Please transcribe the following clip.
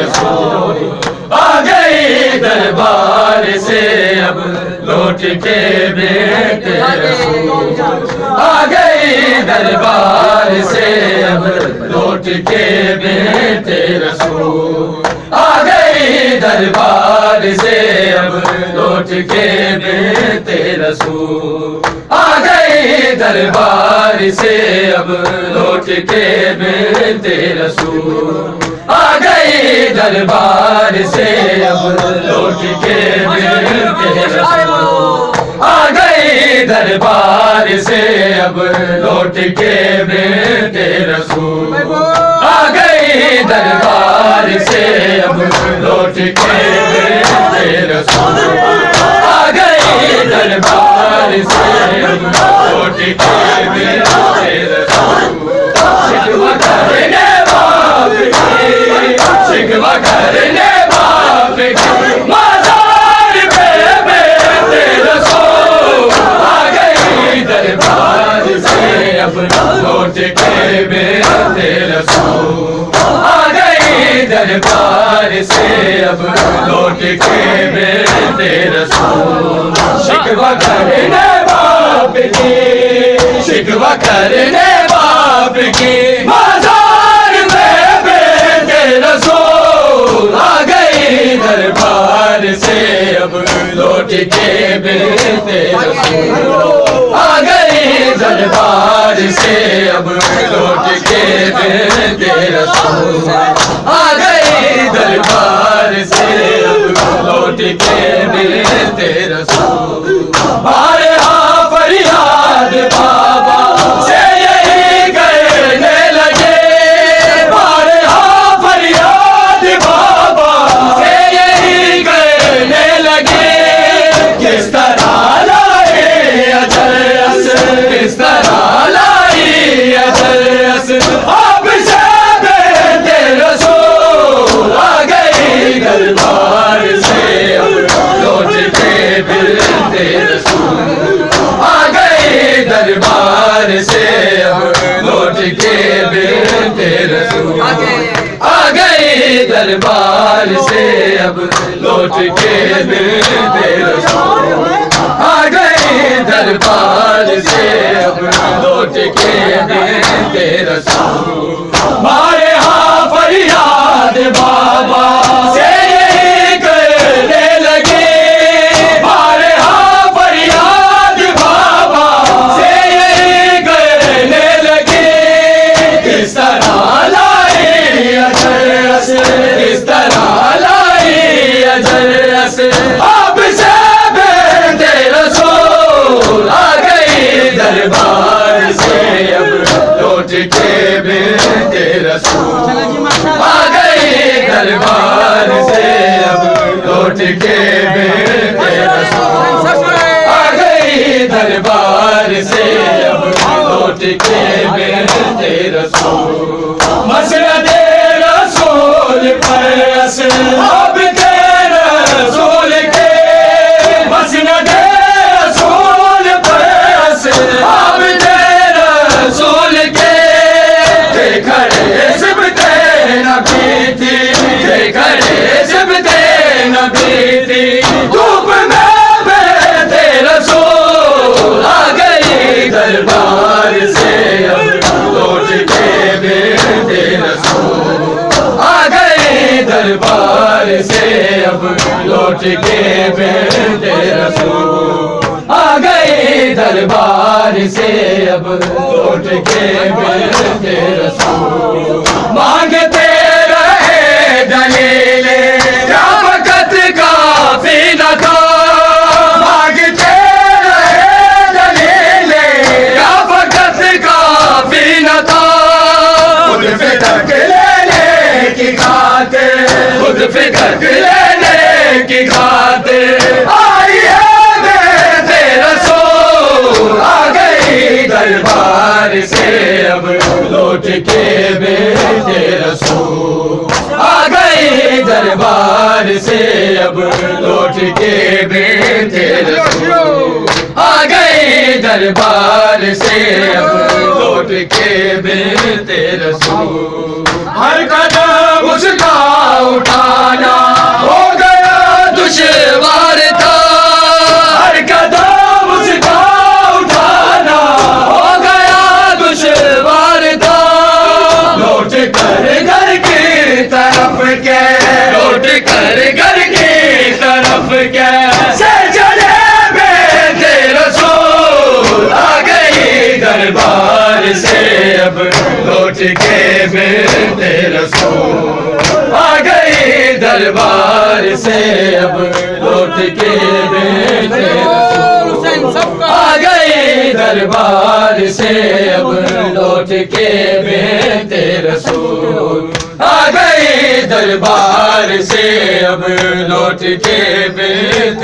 رسول آ گئی دربار سے اب لوٹ کے بیٹے رسول آ گئی دربار سے اب لوٹ کے بیٹے رسول آ گئی دربار سے اب لوٹ کے بیٹے رسول آ گئی دربار سے اب لوٹ کے بیٹے رسول آ گئی دربار سے اب لوٹ کے بیٹے رسول آ گئی دربار سے اب لوٹ کے بیٹے رسول آ گئی دربار سے اب لوٹ کے بیٹے رسول آ گئی دربار سے اب لوٹ کے بیٹے رسول شکوہ کرنے باپ کی شکوہ کرنے باپ کی مزار پہ بیٹے رسول آ گئی دربار سے اب لوٹ کے بیٹے رسول آ گئی دربار سے اب لوٹ کے بیٹے رسول شکوہ کرنے باپ کی شکوہ کرنے باپ کی مزار میں بیٹے رسول آ گئی دربار سے اب لوٹ کے بیٹے رسول آ گئی دربار سے اب لوٹ کے بیٹے رسول آ گئی دربار سے اب لوٹ کے بیٹے رسول ہمارے ہاں فریاد بابا سے یہی کرنے لگے ہمارے ہاں فریاد بابا سے یہی کرنے لگے کس طرح لائے اجرس کس طرح لائی اجرس اب سے بیٹے رسول آ گئی دربار سے اب لوٹ کے بیٹے رسول آ گئی دربار سے اب لوٹ کے بیٹے رسول آ گئی دربار سے اب لوٹ کے بیٹے رسول آ گئی دربار سے اب لوٹ کے بیٹے رسول ہمارے ہاں فریاد بابا سے یہی کرنے لگے ہمارے ہاں فریاد بابا سے یہی کرنے لگے کس طرح لائی اجرس کس طرح لائی اجرس اب سے بیٹے رسول آ گئی دربار سے اب لوٹ کے بیٹے رسول آ گئی دربار سے اب لوٹ کے بیٹے رسول آ گئی دربار سے اب لوٹ کے بیٹے رسول مسند رسول پر اصحاب کے رسول کے مسند رسول پر اصحاب کے رسول کے کھڑے سبتے نبی تھی کھڑے سبتے نبی تھی دھوپ میں بیٹے رسول آ گئی دربار سے اب لوٹ کے بیٹے رسول آ گئی دربار سے اب لوٹ کے بیٹے رسول آ گئی دربار سے اب لوٹ کے بیٹے رسول مانگتے رہے دلیل کیا وقت کافی نہ تھا مانگتے رہے دلیل کیا وقت کافی نہ تھا خود فدق لینے کی خاطر خود فدق لینے کی خاطر آئیے آ گئی دربار سے اب لوٹ کے بیٹے رسول آ گئی دربار سے اب لوٹ کے بیٹے رسول آ گئی دربار سے اب لوٹ کے بیٹے رسول ہر قدم اس کا اٹھانا ہو گیا دشوار تھا، ہر قدم اس کا اٹھانا ہو گیا دشوار تھا، لوٹ کر گھر کی طرف لوٹ کر گھر کی طرف کیسے چلے بیٹے رسول، آ گئی دربار سے اب لوٹ کے بیٹے رسول، آ گئی دربار سے اب لوٹ کے بیٹے رسول، آ گئی دربار سے اب لوٹ کے بیٹے رسول، آ گئی دربار سے اب لوٹ کے بیٹے